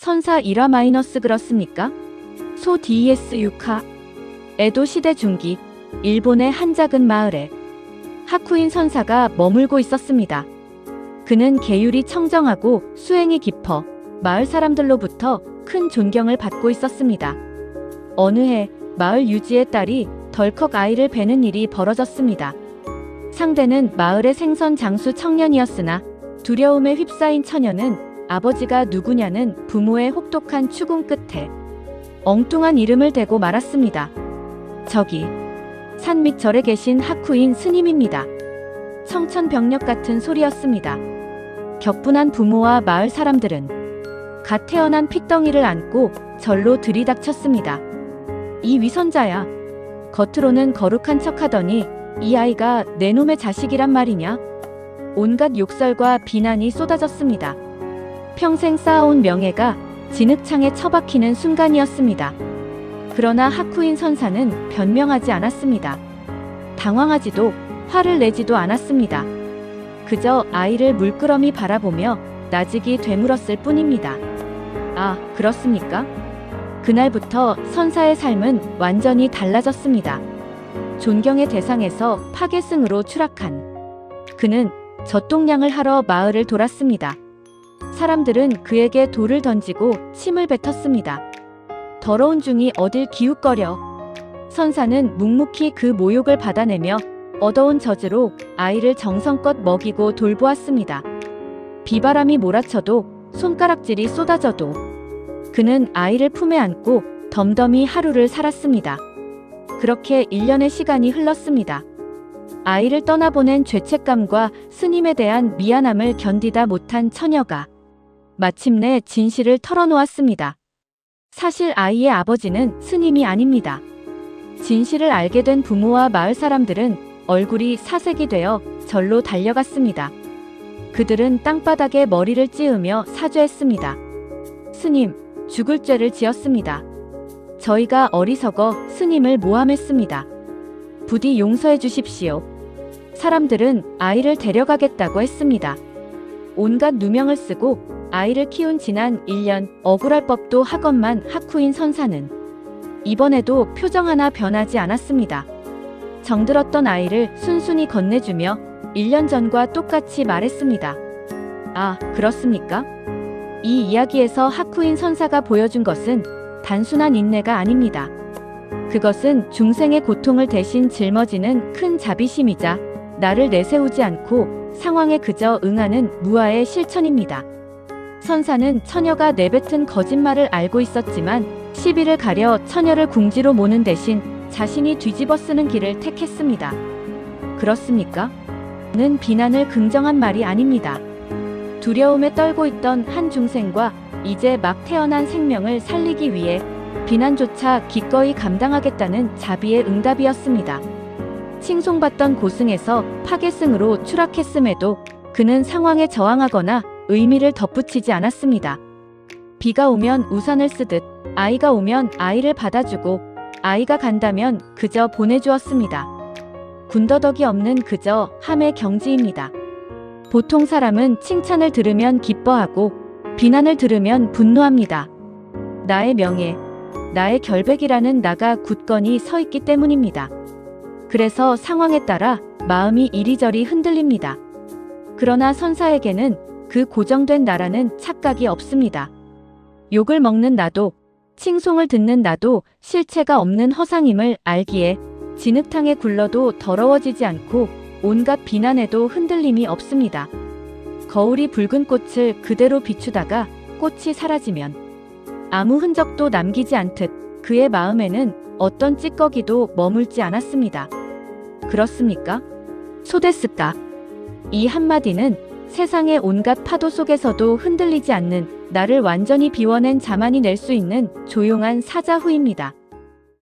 선사 1화 마이너스 그렇습니까? 소 DS 6화. 에도 시대 중기, 일본의 한 작은 마을에 하쿠인 선사가 머물고 있었습니다. 그는 계율이 청정하고 수행이 깊어 마을 사람들로부터 큰 존경을 받고 있었습니다. 어느 해 마을 유지의 딸이 덜컥 아이를 베는 일이 벌어졌습니다. 상대는 마을의 생선 장수 청년이었으나 두려움에 휩싸인 처녀는 아버지가 누구냐는 부모의 혹독한 추궁 끝에 엉뚱한 이름을 대고 말았습니다. 저기 산 밑 절에 계신 하쿠인 스님입니다. 청천벽력 같은 소리였습니다. 격분한 부모와 마을 사람들은 갓 태어난 핏덩이를 안고 절로 들이닥쳤습니다. 이 위선자야. 겉으로는 거룩한 척하더니 이 아이가 내 놈의 자식이란 말이냐? 온갖 욕설과 비난이 쏟아졌습니다. 평생 쌓아온 명예가 진흙창에 처박히는 순간이었습니다. 그러나 하쿠인 선사는 변명하지 않았습니다. 당황하지도 화를 내지도 않았습니다. 그저 아이를 물끄러미 바라보며 나직이 되물었을 뿐입니다. 아, 그렇습니까? 그날부터 선사의 삶은 완전히 달라졌습니다. 존경의 대상에서 파괴승으로 추락한 그는 젖동량을 하러 마을을 돌았습니다. 사람들은 그에게 돌을 던지고 침을 뱉었습니다. 더러운 중이 어딜 기웃거려. 선사는 묵묵히 그 모욕을 받아내며 얻어온 젖으로 아이를 정성껏 먹이고 돌보았습니다. 비바람이 몰아쳐도 손가락질이 쏟아져도 그는 아이를 품에 안고 덤덤히 하루를 살았습니다. 그렇게 1년의 시간이 흘렀습니다. 아이를 떠나보낸 죄책감과 스님에 대한 미안함을 견디다 못한 처녀가 마침내 진실을 털어놓았습니다. 사실 아이의 아버지는 스님이 아닙니다. 진실을 알게 된 부모와 마을 사람들은 얼굴이 사색이 되어 절로 달려갔습니다. 그들은 땅바닥에 머리를 찌으며 사죄했습니다. 스님, 죽을 죄를 지었습니다. 저희가 어리석어 스님을 모함했습니다. 부디 용서해 주십시오. 사람들은 아이를 데려가겠다고 했습니다. 온갖 누명을 쓰고 아이를 키운 지난 1년 억울할 법도 하건만 하쿠인 선사는 이번에도 표정 하나 변하지 않았습니다. 정들었던 아이를 순순히 건네주며 1년 전과 똑같이 말했습니다. 아, 그렇습니까? 이 이야기에서 하쿠인 선사가 보여준 것은 단순한 인내가 아닙니다. 그것은 중생의 고통을 대신 짊어지는 큰 자비심이자 나를 내세우지 않고 상황에 그저 응하는 무아의 실천입니다. 선사는 처녀가 내뱉은 거짓말을 알고 있었지만 시비를 가려 처녀를 궁지로 모는 대신 자신이 뒤집어 쓰는 길을 택했습니다. 그렇습니까? 는 비난을 긍정한 말이 아닙니다. 두려움에 떨고 있던 한 중생과 이제 막 태어난 생명을 살리기 위해 비난조차 기꺼이 감당하겠다는 자비의 응답이었습니다. 칭송받던 고승에서 파괴승으로 추락했음에도 그는 상황에 저항하거나 의미를 덧붙이지 않았습니다. 비가 오면 우산을 쓰듯 아이가 오면 아이를 받아주고 아이가 간다면 그저 보내주었습니다. 군더더기 없는 그저 함의 경지입니다. 보통 사람은 칭찬을 들으면 기뻐하고 비난을 들으면 분노합니다. 나의 명예, 나의 결백이라는 나가 굳건히 서 있기 때문입니다. 그래서 상황에 따라 마음이 이리저리 흔들립니다. 그러나 선사에게는 그 고정된 나라는 착각이 없습니다. 욕을 먹는 나도, 칭송을 듣는 나도 실체가 없는 허상임을 알기에 진흙탕에 굴러도 더러워지지 않고 온갖 비난에도 흔들림이 없습니다. 거울이 붉은 꽃을 그대로 비추다가 꽃이 사라지면 아무 흔적도 남기지 않듯 그의 마음에는 어떤 찌꺼기도 머물지 않았습니다. 그렇습니까? 소데스까? 이 한마디는 세상의 온갖 파도 속에서도 흔들리지 않는 나를 완전히 비워낸 자만이 낼 수 있는 조용한 사자후입니다.